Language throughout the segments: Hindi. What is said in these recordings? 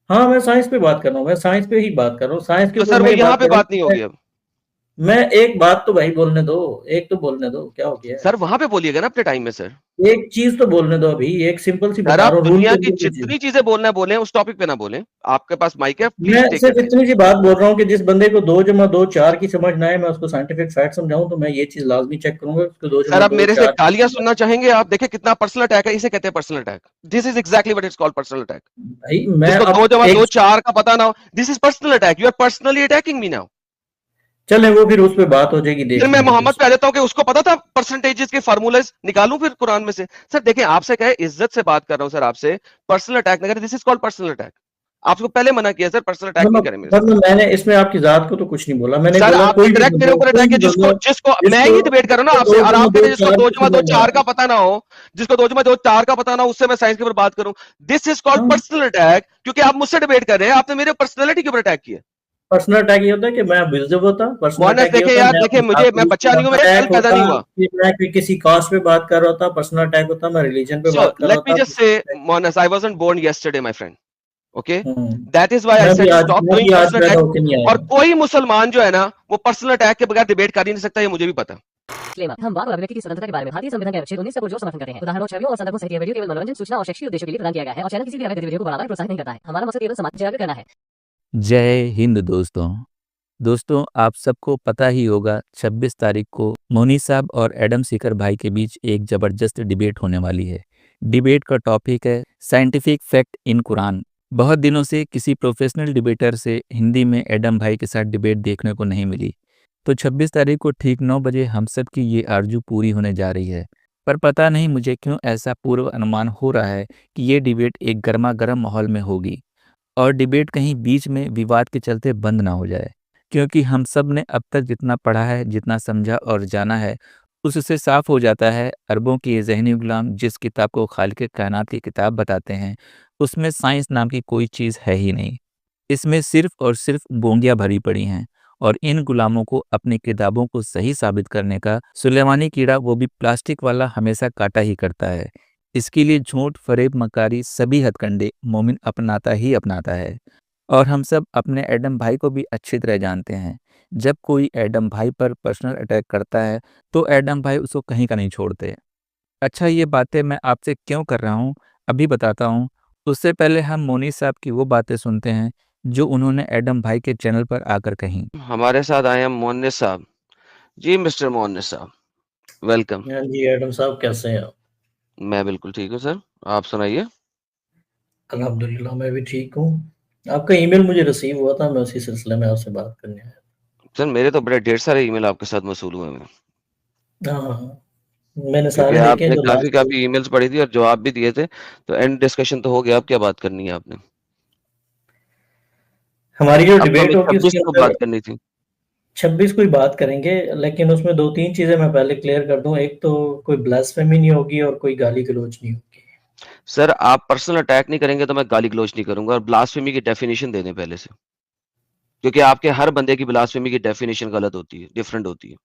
हाँ, मैं साइंस पे बात कर रहा हूँ, मैं साइंस पे ही बात कर रहा हूँ, साइंस के तो ऊपर सर मैं वो ये यहाँ बात पे कर रहा बात नहीं हूँ। होगी अब। मैं एक बात तो भाई बोलने दो, एक तो बोलने दो, क्या हो गया है? सर वहां पे बोलिएगा ना अपने टाइम में सर। एक चीज तो बोलने दो अभी, एक सिंपल सी सर बता आप रहा हूँ, रूल दुनिया के की अंदर कुछ। जितनी चीजें बोलना है बोले, उस टॉपिक पे ना बोले। आपके पास माइक है, मैं प्लीज टेक सिर्फ योर टाइम। इतनी सी बात बोल रहा हूँ कि जिस बंदे को 2 + 2 = 4 की समझ ना आए, मैं उसको साइंटिफिक फैक्ट समझाऊं तो मैं ये चीज लाजमी चेक करूंगा कि उसको दो सर जमा आप दो मेरे से चार गालियां सुनना चाहेंगे? आप देखिए कितना पर्सनल अटैक है, इसे कहते हैं personal attack. This is exactly what it's called, personal attack. भाई मैं जिसको दो अब जमा दो एक, चार का पता ना हो, this is personal attack. You are personally attacking me now. चले वो फिर उस पे बात हो जाएगी, फिर देख मैं लेंगे फिर। मोहम्मद पे आ जाता हूँ कि उसको पता था परसेंटेजेस के फार्मूलेस निकालूं फिर कुरान में से। सर देखिए, आपसे कहे इज्जत से बात कर रहा हूं सर, आपसे पर्सनल अटैक नहीं करें। This is called personal attack. आपको पहले मना किया सर, पर्सनल अटैक नहीं मतलब करें मेरे से। मैंने इसमें आपकी जात को तो कुछ नहीं बोला, मैंने सर बोला आपने कोई भी डायरेक्ट मेरे बंदा, ऊपर कोई अटैक किया, भी जिसको बंदा जिसको मैं जिसको ही डिबेट कर रहा हूं ना आपसे, दो और जमा आप कह दो रहे हैं जिसको चार दो की जमा दो समझ ना चार का आए। पता ना हो, जिसको दो जमा दो चार का पता ना हो, उससे मैं साइंस के ऊपर बात करूं। दिस इज कॉल्ड हाँ, पर्सनल अटैक, क्योंकि आप मुझसे डिबेट कर रहे हैं, आपने मेरे पर्सनैलिटी के ऊपर अटैक किया। पर्सनल अटैक ये होता है कि मैं अब्यूजिव होता, पर्सनल मोहनस अटैक ये देखे होता है यार, मैं देखे अपनी मुझे, जात को मैं यूज बच्चा कर नहीं हूं, रहा, मेरा कल अटैक पैदा होता नहीं हुआ। कि मैं किसी कास्ट पे बात कर रहा होता, पर्सनल अटैक होता मैं रिलीजन पे So बात कर रहा let me होता, just personal say, attack. Monas, I wasn't born yesterday, my friend. Okay, hmm. that is why I said stop मैं doing भी आज personal पैदा attack. होके नहीं और आया। कोई मुसलमान जो है ना, वो पर्सनल अटैक के बगैर डिबेट कर ही नहीं सकता, ये मुझे भी पता। Disclaimer, हम वाक और अभिव्यक्ति की स्वतंत्रता के बारे में भारतीय संविधान के अनुच्छेद 19 का पुरजोर समर्थन करते हैं। उदाहरणों, छवियों और संदर्भों सहित यह वीडियो केवल मनोरंजन, सूचना और शैक्षिक उद्देश्यों के लिए प्रदान किया गया है और चैनल किसी भी अवैध गतिविधियों को बढ़ावा या प्रोत्साहित नहीं करता है। हमारा मकसद केवल समाज जागरूक करना है। जय हिंद दोस्तों। दोस्तों, आप सबको पता ही होगा 26 तारीख को मोनी साहब और एडम सीकर भाई के बीच एक ज़बरदस्त डिबेट होने वाली है। डिबेट का टॉपिक है साइंटिफिक फैक्ट इन कुरान। बहुत दिनों से किसी प्रोफेशनल डिबेटर से हिंदी में एडम भाई के साथ डिबेट देखने को नहीं मिली, तो 26 तारीख को ठीक 9 बजे हम सब की ये आरजू पूरी होने जा रही है। पर पता नहीं मुझे क्यों ऐसा पूर्व अनुमान हो रहा है कि ये डिबेट एक गर्मा गर्म माहौल में होगी और डिबेट कहीं बीच में विवाद के चलते बंद ना हो जाए, क्योंकि हम सब ने अब तक जितना पढ़ा है, जितना समझा और जाना है, उससे साफ हो जाता है अरबों के ये ज़हनी गुलाम जिस किताब को खालिक कायनात की किताब बताते हैं, उसमें साइंस नाम की कोई चीज़ है ही नहीं। इसमें सिर्फ और सिर्फ बोंगियाँ भरी पड़ी हैं और इन गुलामों को अपनी किताबों को सही साबित करने का सुलेमानी कीड़ा, वो भी प्लास्टिक वाला, हमेशा काटा ही करता है। इसके लिए झूठ, फरेब, मकारी सभी हथकंडे मोमिन अपनाता ही अपनाता है और हम सब अपने एडम भाई को भी अच्छी तरह जानते हैं। जब कोई एडम भाई पर पर्सनल अटैक करता है तो एडम भाई उसको कहीं का नहीं छोड़ते। अच्छा, ये बातें मैं आपसे क्यों कर रहा हूँ अभी बताता हूँ। उससे पहले हम मोनी साहब की वो बातें सुनते हैं जो उन्होंने एडम भाई के चैनल पर आकर कहीं। हमारे साथ आए हैं मोहन्निस साहब। जी मिस्टर मोहन्निस साहब, वेलकम। हाँ जी, एडम साहब कैसे हैं आप? मैं बिल्कुल ठीक हूँ सर, आप सुनाइए। अल्हम्दुलिल्लाह मैं भी ठीक हूँ। आपका ईमेल मुझे रिसीव हुआ था, मैं उसी सिलसिले में आपसे बात करने आया। सर मेरे तो बड़े ढेर सारे ईमेल आपके साथ मौसूल हुए हैं, हाँ हाँ हाँ, मैंने क्योंकि सारे देखे हैं आपने जो काफी लास्ट। काफी ईमेल्स पढ़ी थी और जवाब भी दिए थे, तो एंड डिस्कशन तो हो गया। अब क्या बात करनी है आपने? हमारी जो अब तो हमें डिबेट होगी 26 उसके को अंदर बात करनी थी। 26 को ही बात करेंगे, लेकिन उसमें 2-3 चीजें मैं पहले क्लियर कर दूं। एक तो कोई ब्लास्फेमी नहीं होगी और कोई गाली गलौज नहीं होगी। सर आप पर्सनल अटैक नहीं करेंगे तो मैं गाली गलौज नहीं करूंगा, और ब्लास्फेमी की डेफिनेशन दे दें पहले से, क्योंकि आपके हर बंदे की ब्लास्फेमी की डेफिनेशन गलत होती है, डिफरेंट होती है।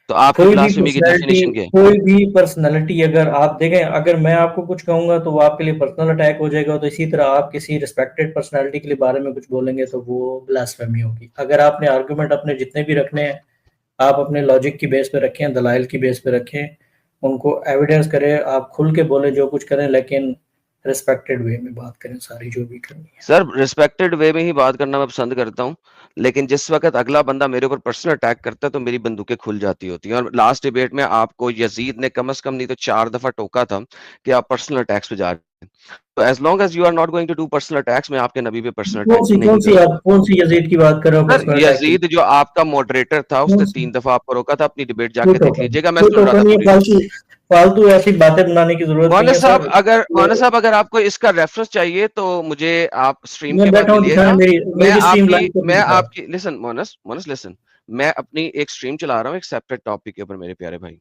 तो आपकी कोई भी ब्लास्फेमी की पर्सनैलिटी डेफिनेशन क्या है? कोई भी पर्सनैलिटी अगर आप देखें, अगर मैं आपको कुछ कहूंगा तो वो आपके लिए पर्सनल अटैक हो जाएगा, तो इसी तरह आप किसी रिस्पेक्टेड पर्सनैलिटी के लिए बारे में कुछ बोलेंगे तो वो ब्लास्फेमी होगी। अगर आपने आर्गुमेंट अपने जितने भी रखने हैं, आप अपने लॉजिक की बेस पे रखें, दलाइल की बेस पे रखें, उनको एविडेंस करें, आप खुल के बोले जो कुछ करें, लेकिन रिस्पेक्टेड वे में बात करें सारी जो भी करनी है। सर रिस्पेक्टेड वे में ही बात करना मैं पसंद करता हूँ, लेकिन जिस वक्त अगला बंदा मेरे ऊपर पर्सनल अटैक करता है तो मेरी बंदूकें खुल जाती होती हैं। और लास्ट डिबेट में आपको यजीद ने कम से कम नहीं तो 4 दफा टोका था कि आप पर्सनल अटैक्स पे जा रहे हैं। तो as long as you are not going to do personal attacks, मैं आपके नबी पे पर्सनल अटैक नहीं करूंगा। कौन सी यजीद की बात कर रहे हो सर पर्सनल अटैक की? यजीद जो आपका मॉडरेटर था, कौन उसने सी? 3 दफा आपको रोका था। अपनी डिबेट कोई जाके देख टोकन लीजिएगा, मैं कोई सुन रहा था टोकन नहीं है, पूरी डिबेट। फालतू फालतू ऐसी बातें बनाने की जरूरत नहीं मोहन है साहब सर। अगर मोहन साहब अगर आपको इसका रेफरेंस चाहिए तो मुझे आप स्ट्रीम मैं के बाद बैठा हूँ, दिखाएं, मिलिएगा। मैं मेरी स्ट्रीम आपकी लाइव कर मैं दिखाएं। आपकी लिसन मोनस मोनस लिसन, मैं अपनी एक स्ट्रीम चला रहा हूँ एक सेपरेट टॉपिक के ऊपर मेरे प्यारे भाई।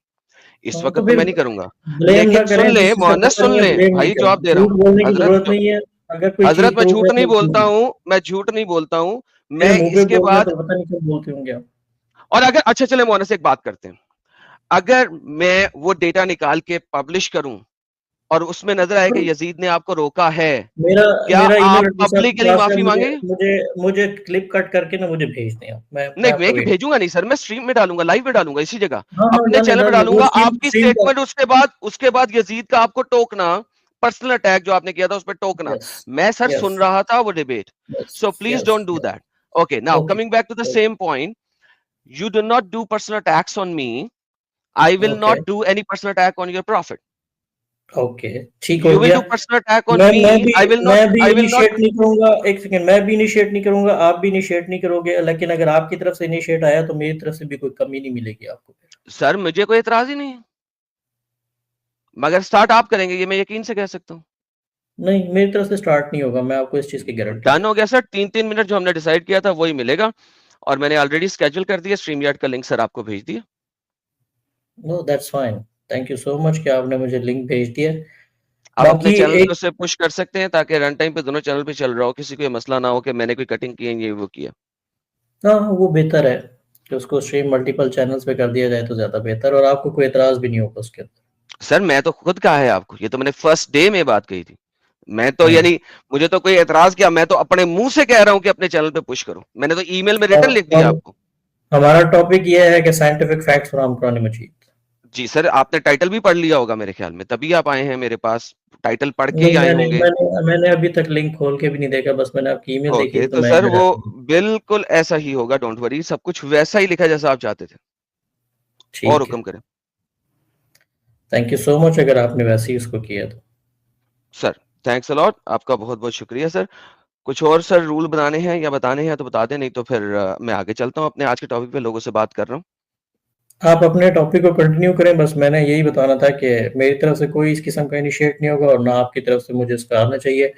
इस हाँ, तो वक्त तो फिर मैं नहीं करूंगा, ब्लेम ना लेकिन सुन करें, ले जिससे मोहनस, पता सुन नहीं है ले ब्लेम नहीं भाई, करें, जवाब दे रहा झूठ हूँ। बोलने की हजरत जरूरत नहीं है। अगर कोई हजरत चीज मैं प्रूफ झूठ है नहीं तो बोलता सुनिए। हूँ, मैं झूठ नहीं बोलता हूँ। मेरे मैं मुंह पे इसके बोल रहे हैं बाद, तो पता नहीं क्यों बोलते होंगे आप। और अगर अच्छा चले मोहनस एक बात करते हैं, अगर मैं वो डेटा निकाल के पब्लिश करूं और उसमें नजर आए कि यजीद ने आपको रोका है, मेरा क्या मेरा आप ईमेल एड्रेस आपके पब्लिकली पास है, माफी मुझे मांगेंगे? मुझे मुझे क्लिप कट करके ना मुझे भेज दें आप, मैं नहीं, आपका मैं वेट। भेजूंगा नहीं सर, मैं स्ट्रीम में डालूंगा, लाइव में डालूंगा, इसी जगह हाँ हाँ, अपने डालें चैनल पे डालें, वो डालूंगा स्ट्रीम आपकी स्ट्रीम का। स्टेटमेंट। उसके बाद यजीद का आपको टोकना, पर्सनल अटैक जो आपने किया था उस पर टोकना। यस मैं सर यस सुन रहा था वो debate, yes so please yes. Don't do that. Okay, now okay coming back to the same point, you do not do personal attacks on me, I will okay not do any personal attack on your prophet. Okay, ठीक हो You will गया। do personal attack on मैं me, मैं भी I will not, मैं भी I will not। इनिशिएट नहीं करूंगा, एक सेकंड, मैं भी इनिशिएट नहीं करूंगा, आप भी इनिशिएट नहीं करोगे, लेकिन अगर आपकी तरफ से इनिशिएट आया तो मेरी तरफ से भी कोई कमी नहीं मिलेगी आपको। सर मुझे कोई एतराज ही नहीं है, मगर स्टार्ट आप करेंगे ये मैं यकीन से कह सकता हूँ। नहीं, मेरी तरफ से स्टार्ट नहीं होगा, मैं आपको इस चीज की गारंटी डन हो गया सर, 3-3 मिनट जो हमने डिसाइड किया था वही मिलेगा, और मैंने ऑलरेडी स्केड्यूल कर दिया, स्ट्रीम यार्ड का लिंक सर आपको भेज दिया। No that's fine, thank you so much कि आपने मुझे लिंक भेज दिया। आप अपने बाकी चैनल पे एक, उसे पुश कर सकते हैं ताकि रन टाइम पे दोनों चैनल पे चल रहा हो, किसी को ये मसला ना हो कि मैंने कोई कटिंग की है ये वो किया। हाँ वो बेहतर है कि उसको स्ट्रीम मल्टीपल चैनल्स पे कर दिया जाए तो ज्यादा बेहतर, और आपको कोई एतराज भी नहीं होगा उसके अंदर। सर मैं तो खुद कहा है आपको, ये तो मैंने फर्स्ट डे में बात कही थी, मैं तो हम्म। यानी मुझे तो कोई एतराज किया, मैं तो अपने मुंह से कह रहा हूं कि अपने चैनल पे पुश करो, मैंने तो ईमेल में रिटर्न लिख दिया हम आपको। हमारा टॉपिक ये है कि scientific facts from Quran Majeed. जी सर, आपने टाइटल भी पढ़ लिया होगा मेरे ख्याल में, तभी आप आए हैं मेरे पास, टाइटल पढ़ के ही नहीं, आए मैंने होंगे। मैंने मैंने अभी तक लिंक खोल के भी नहीं देखा, बस मैंने आपकी ईमेल देखी ओके, थी तो तो मैं सर इधर वो आ गया। बिल्कुल ऐसा ही होगा, डोंट वरी, सब कुछ वैसा ही लिखा जैसा आप चाहते थे। और ठीक है, हुक्म करें। थैंक यू सो मच अगर आपने वैसे ही उसको किया तो। सर थैंक्स अ लॉट, आपका बहुत बहुत शुक्रिया सर। कुछ और सर रूल बनाने हैं या बताने हैं तो बता दें, नहीं तो फिर मैं आगे चलता हूँ अपने आज के टॉपिक पे, लोगों से बात कर रहा हूँ। आप अपने टॉपिक को कंटिन्यू करें, बस मैंने यही बताना था कि मेरी तरफ से कोई इस किस्म का इनिशिएट नहीं होगा और ना आपकी तरफ से मुझे इसका आना चाहिए,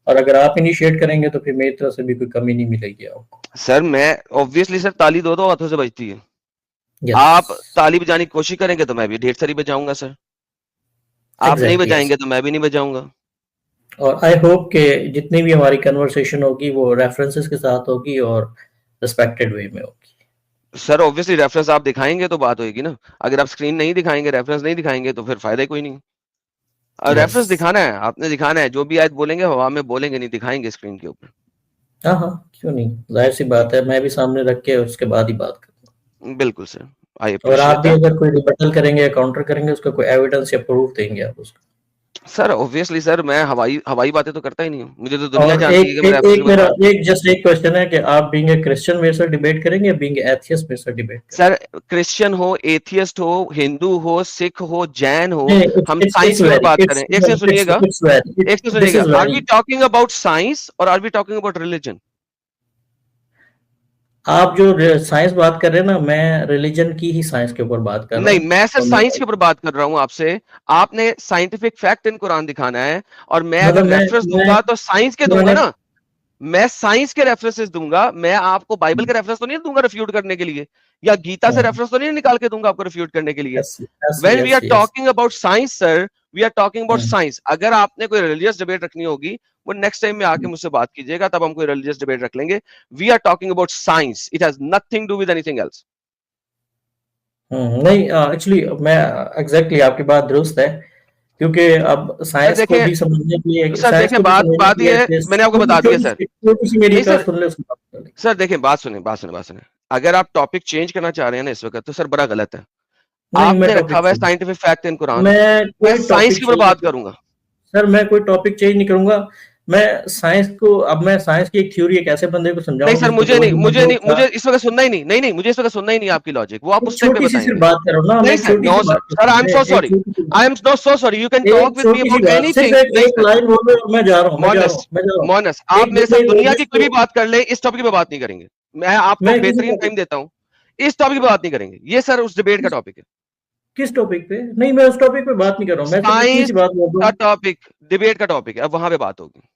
और अगर आप इनिशिएट करेंगे तो फिर मेरी तरफ से भी कोई कमी नहीं मिलेगी आपको। सर मैं ऑब्वियसली सर, ताली दो हाथों से बजती है, यस, आप ताली बजाने की कोशिश करेंगे तो मैं भी ढेर सारी बजाऊंगा सर, आप नहीं एग्जैक्टली यस। बजाएंगे तो मैं भी नहीं बजाऊंगा। और आई होप कि जितनी भी हमारी कन्वर्सेशन होगी वो रेफरेंसेस के साथ होगी और रिस्पेक्टेड वे में होगी। सर ऑब्वियसली रेफरेंस आप दिखाएंगे तो बात होगी ना, अगर आप स्क्रीन नहीं दिखाएंगे, रेफरेंस नहीं दिखाएंगे तो फिर फायदा ही कोई नहीं। और यस, रेफरेंस दिखाना है, आपने दिखाना है, जो भी आयत बोलेंगे हवा में बोलेंगे, नहीं दिखाएंगे स्क्रीन के ऊपर। हाँ हाँ, क्यों नहीं, जाहिर सी बात है, मैं भी सामने रख के उसके बाद ही बात करूंगा। बिल्कुल सर, आई और आप अप्रिशिएट भी दैट। अगर कोई रिबटल करेंगे या काउंटर करेंगे, उसका कोई एविडेंस या प्रूफ देंगे आप उसका। सर ऑब्वियसली सर, मैं हवाई हवाई बातें तो करता ही नहीं हूँ, मुझे तो दुनिया और जानती है एक कि मैं एक रेफरेंस के एक ऊपर मेरा बात। एक जस्ट एक क्वेश्चन है कि आप बीइंग ए क्रिश्चियन मेरे साथ डिबेट करेंगे या बीइंग एथियस्ट मेरे साथ डिबेट सर क्रिश्चियन हो, एथियस्ट हो, हिंदू हो, सिख हो, जैन हो, करेंगे? हम इट्स साइंस के ऊपर वेरी बात करें, इट्स एक से इट्स सुनिएगा, इट्स वेरी एक से दिस सुनिएगा, is are we very. Talking about science और are we talking about religion? आप जो साइंस बात कर रहे हैं ना, मैं रिलीजन की ही साइंस के ऊपर बात कर रहा नहीं, हूँ। मैं सर और साइंस के ऊपर बात कर रहा हूं आपसे, आपने साइंटिफिक फैक्ट इन कुरान दिखाना है, और मैं अगर मतलब रेफरेंस मैं दूंगा तो साइंस के दूंगा मैंने ना, मैं साइंस के रेफरेंसेस दूंगा, मैं आपको बाइबल के रेफरेंस तो नहीं दूंगा रिफ्यूट करने के लिए, या गीता से रेफरेंस तो नहीं निकाल के दूंगा आपको रिफ्यूट करने के लिए। Yes yes when we yes are yes. Talking about science sir, we are talking about science. अगर आपने कोई रिलीजियस डिबेट रखनी होगी, वो नेक्स्ट टाइम में आके मुझसे बात कीजिएगा, तब हम कोई रिलीजियस डिबेट रख लेंगे। We are talking about science, it has nothing to with anything else. नहीं, एक्चुअली मैं एग्जैक्टली आपकी बात दुरुस्त है, क्योंकि अब सर साइंस को देखें, भी समझने के लिए, सर साइंस देखें, को भी बात समझने बात के लिए ये है, एटलीस्ट मैंने आपको बता दिया सर। छोटी सी मेरी नहीं एक बात सर, सुन ले, उसके बाद कर लेंगे। सर देखें, बात सुने, अगर आप टॉपिक चेंज करना चाह रहे हैं ना इस वक्त, तो सर बड़ा गलत है। नहीं, मैं आपने रखा टॉपिक हुआ है change scientific fact in Quran, मैं मैं कोई साइंस टॉपिक के ऊपर चेंज बात करूंगा। सर मैं कोई टॉपिक चेंज नहीं करूंगा। मैं साइंस को, अब मैं साइंस की एक थ्योरी एक ऐसे बंदे को नहीं समझाऊं सर, जिसको मुझे नहीं, तवज्जो मुझे नहीं, था। मुझे इस वक्त सुनना ही नहीं, नहीं नहीं, मुझे इस वक्त सुनना ही नहीं आपकी लॉजिक, वो आप एक उस टाइम पे छोटी सी सिर्फ बताएंगे। बात करो ना, मैं नहीं एक सर, छोटी नो सी सर, बात सर आई एम करूंगा, सो एक सॉरी, छोटी सी I am not so sorry, you can talk एक विद मी छोटी सी अबाउट बात, सिर्फ एनीथिंग। एक नहीं एक सर, लाइन बोलो और मैं जा रहा हूँ, मैं जा रहा मोनस, हूँ, मैं जा रहा हूँ। मोनस, आप एक मेरे साथ दुनिया की कोई भी जिसको बात कर ले, इस टॉपिक पे बात नहीं करेंगे। मैं आपको मैं किसी बेहतरीन टाइम टॉपिक, देता हूँ, इस टॉपिक पे बात नहीं करेंगे, ये सर उस डिबेट का टॉपिक है। किस टॉपिक पे? नहीं, मैं उस टॉपिक पे बात नहीं कर रहा हूँ, मैं सिर्फ इतनी साइंस सी बात बोल रहा का हूँ। टॉपिक, डिबेट का टॉपिक है, अब वहां पे बात होगी।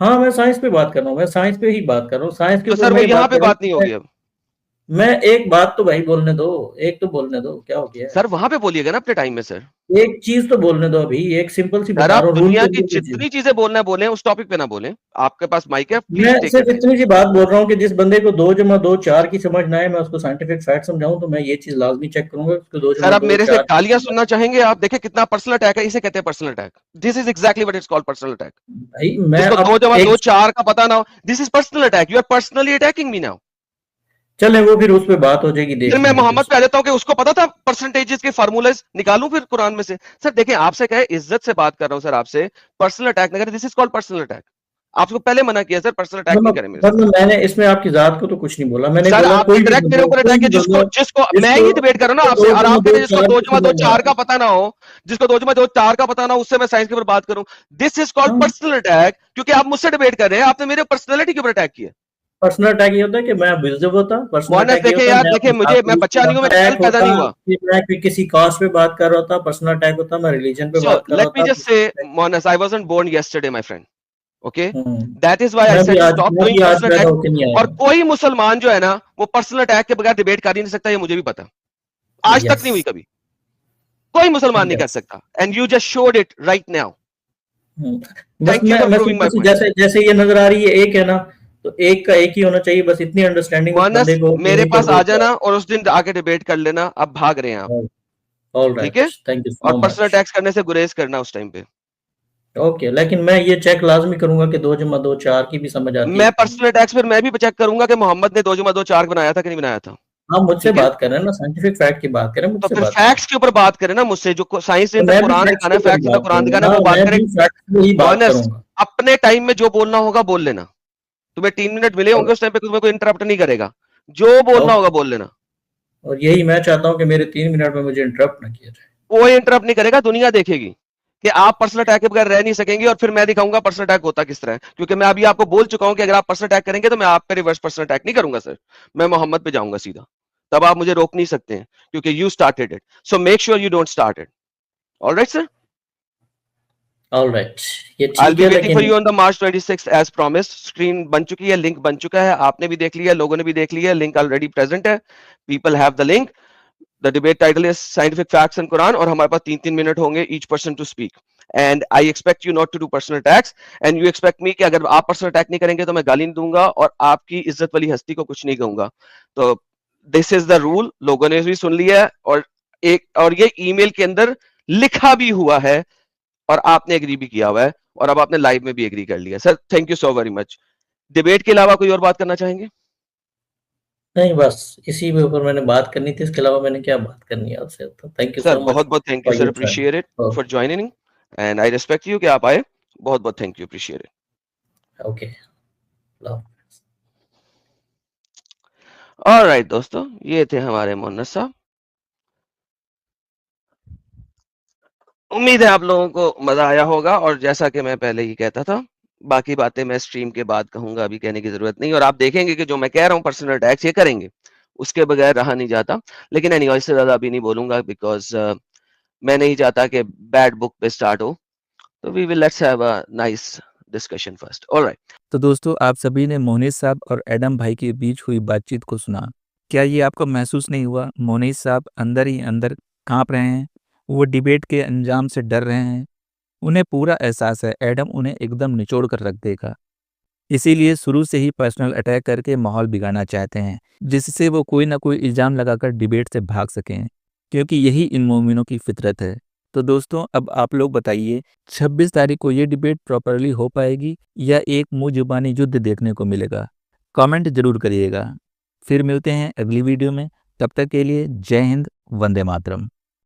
हाँ, मैं साइंस पे बात कर रहा हूँ, मैं साइंस पे ही बात कर रहा हूँ, साइंस के तो ऊपर सर मैं वो ये यहाँ बात पे कर रहा बात नहीं हूँ। होगी अब। मैं एक बात तो भाई बोलने दो, एक तो बोलने दो, क्या हो गया? सर वहां पे बोलिएगा ना अपने टाइम में सर। एक चीज तो बोलने दो अभी, एक सिंपल सी सर बता आप रहा हूँ, रूल दुनिया की तो जितनी चीजें बोलना है बोले, उस टॉपिक पे ना बोले। आपके पास माइक है, मैं प्लीज टेक योर सिर्फ टाइम। इतनी सी बात बोल रहा हूँ कि जिस बंदे को 2 + 2 = 4 की समझ ना आए, मैं उसको साइंटिफिक फैक्ट समझाऊं, तो मैं ये चीज लाजमी चेक करूंगा उसको दो सर जमा आप दो मेरे से चार गालियां सुनना चाहेंगे? आप देखें कितना पर्सनल अटैक है, इसे कहते हैं personal attack. This is exactly what it's called, personal attack. भाई मैं जिसको अब 2 + 2 एक = 4 का पता ना हो, this is personal attack. You are personally attacking me now. चले वो फिर उस पे बात हो जाएगी, फिर देख मैं लेंगे फिर। मोहम्मद पे आ जाता हूँ कि उसको पता था परसेंटेजेस के फार्मूलाज निकालूं फिर कुरान में से। सर देखिए, आपसे कहे इज्जत से बात कर रहा हूं सर, आपसे पर्सनल अटैक ना करें। This is called personal attack. आपको पहले मना किया सर, पर्सनल अटैक नहीं मतलब करें मेरे साथ। मैंने इसमें आपकी जात को तो कुछ नहीं बोला, मैंने सर बोला आपने कोई भी डायरेक्ट मेरे बंदा, ऊपर कोई अटैक किया, भी जिसको बंदा जिसको मैं जिसको ही डिबेट कर रहा हूं ना आपसे, दो और जमा आप कह दो रहे हैं जिसको चार 2 की + 2 समझ = ना 4 आए। का पता ना हो, जिसको 2 + 2 = 4 का पता ना हो, उससे मैं साइंस के ऊपर बात करूं। दिस इज कॉल्ड हाँ, पर्सनल अटैक, क्योंकि आप मुझसे डिबेट कर रहे हैं, आपने मेरे पर्सनैलिटी के ऊपर अटैक किया। पर्सनल अटैक ये होता है कि मैं अब्यूजिव होता, पर्सनल मोहनस अटैक ये देखे होता यार, मैं देखे अपनी जात मुझे, को मैं यूज बच्चा कर नहीं हूं, रहा मैंने था, कल अटैक पैदा होता नहीं हुआ। कि मैं किसी कास्ट पे बात कर रहा था, पर्सनल अटैक होता मैं रिलीजन पे So बात कर let रहा me था। just say, Monas, I wasn't born yesterday, my friend. Okay? Hmm, That is why I said stop doing मैं भी आज personal पैदा attack. होके नहीं और आया। कोई मुसलमान जो है ना, वो पर्सनल अटैक के बगैर डिबेट कर ही नहीं सकता, ये मुझे भी पता। आज तक यस, नहीं हुई कभी। कोई मुसलमान नहीं कर यस। सकता। And you just showed it right now. बस थैंक यू फॉर मैं प्रूविंग माई सिंपल सी, पॉइंट। जैसे जैसे ये नजर आ रही है एक है ना, तो एक का एक ही होना चाहिए, बस इतनी अंडरस्टैंडिंग उस मोहनस बंदे को मेरे होनी तो पास आ बहुत जाना और उस दिन आके डिबेट कर लेना। अब भाग रहे हैं आप, है। ऑल ठीक राइट, है? थैंक यू और सो पर्सनल मच। अटैक्स करने से गुरेज करना उस टाइम पे। ओके, लेकिन मैं ये चेक लाजमी करूंगा कि 2 + 2 = 4 की भी समझ आती है मैं कि नहीं। पर्सनल अटैक्स फिर मैं भी चेक करूंगा कि मोहम्मद ने 2 + 2 = 4 बनाया था कि नहीं बनाया था। आप मुझसे ठीक है? बात कर रहे हैं ना, साइंटिफिक फैक्ट की बात करें, तो मुझसे फिर बात करें। फैक्ट्स के ऊपर बात करें ना मुझसे, जो साइंस ने तो अंदर मैं भी कुरान फैक्ट्स दिखाना के है, ऊपर ही फैक्ट्स अंदर बात कुरान दिखाना करूंगा है, ना, वो बात मैं करें। भी फैक्ट्स पे ही बात मोहनस करूंगा। अपने टाइम में जो बोलना होगा बोल लेना। तुम्हें 3 मिनट मिले होंगे, उस टाइम पे तुम्हें कोई इंटरप्ट नहीं करेगा। जो बोलना होगा ओके, बोल लेना। और यही मैं चाहता हूँ कि मेरे 3 मिनट में मुझे इंटरप्ट ना किया जाए। कोई इंटरप्ट नहीं करेगा, दुनिया देखेगी कि आप पर्सनल अटैक के बगैर रह नहीं सकेंगे। और फिर मैं दिखाऊंगा पर्सनल अटैक होता किस तरह है, क्योंकि मैं अभी आपको बोल चुका हूं कि अगर आप पर्सनल अटैक करेंगे तो मैं आप पे रिवर्स पर्सनल अटैक नहीं करूंगा सर। मैं मोहम्मद पे जाऊंगा सीधा। तब आप मुझे रोक नहीं सकते हैं, क्योंकि you started it. So make sure you don't start it. Alright sir, all right, ये I'll ठीक be है, waiting for लेकिन you on the March 26th as promised. Screen बन चुकी है, लिंक बन चुका है, आपने भी देख लिया, लोगों ने भी देख लिया, लिंक ऑलरेडी प्रेजेंट है। People have the link. The debate title is scientific facts and Quran, और हमारे पास 3-3 मिनट होंगे each person to speak. And I expect you not to do personal attacks, and you expect me कि अगर आप पर्सनल अटैक नहीं करेंगे तो मैं गाली नहीं दूंगा और आपकी इज्जत वाली हस्ती को कुछ नहीं कहूंगा। तो दिस इज द रूल, लोगों ने भी सुन लिया है। और ये ईमेल के अंदर लिखा भी हुआ है, और आपने एग्री भी किया हुआ है, और अब आपने लाइव में भी एग्री कर लिया। Sir thank you so very much. Debate के अलावा कोई और बात करना चाहेंगे? नहीं, बस इसी के ऊपर मैंने बात करनी थी, इसके अलावा मैंने क्या बात करनी है आपसे, तो thank you sir so much बहुत बहुत thank you for sir, your time. Appreciate it for joining. And I respect you कि आप आए। बहुत बहुत thank you, appreciate it. Okay, love. Alright दोस्तों, ये थे हमारे मोहन्नस साहब। उम्मीद है आप लोगों को मजा आया होगा, और जैसा कि मैं पहले ही कहता था, बाकी बातें मैं स्ट्रीम के बाद कहूंगा, अभी कहने की जरूरत नहीं। और आप देखेंगे कि जो मैं कह रहा हूँ पर्सनल अटैक्स ये करेंगे, उसके बगैर रहा नहीं जाता। लेकिन एनीवे, इससे ज्यादा अभी नहीं बोलूंगा, बिकॉज मैं नहीं चाहता कि बैड बुक पे स्टार्ट हो। तो we will let's have a nice discussion first. Alright. तो दोस्तों, आप सभी ने मोनीश साहब और एडम भाई के बीच हुई बातचीत को सुना। क्या ये आपको महसूस नहीं हुआ मोनीश साहब अंदर ही अंदर कांप रहे हैं? वो डिबेट के अंजाम से डर रहे हैं। उन्हें पूरा एहसास है एडम उन्हें एकदम निचोड़ कर रख देगा। इसीलिए शुरू से ही पर्सनल अटैक करके माहौल बिगाड़ना चाहते हैं, जिससे वो कोई ना कोई इल्ज़ाम लगाकर डिबेट से भाग सकें, क्योंकि यही इन मोमिनों की फितरत है। तो दोस्तों, अब आप लोग बताइए, 26 तारीख को ये डिबेट प्रॉपरली हो पाएगी या एक मुंह जुबानी युद्ध देखने को मिलेगा? कमेंट जरूर करिएगा। फिर मिलते हैं अगली वीडियो में। तब तक के लिए जय हिंद, वंदे मातरम।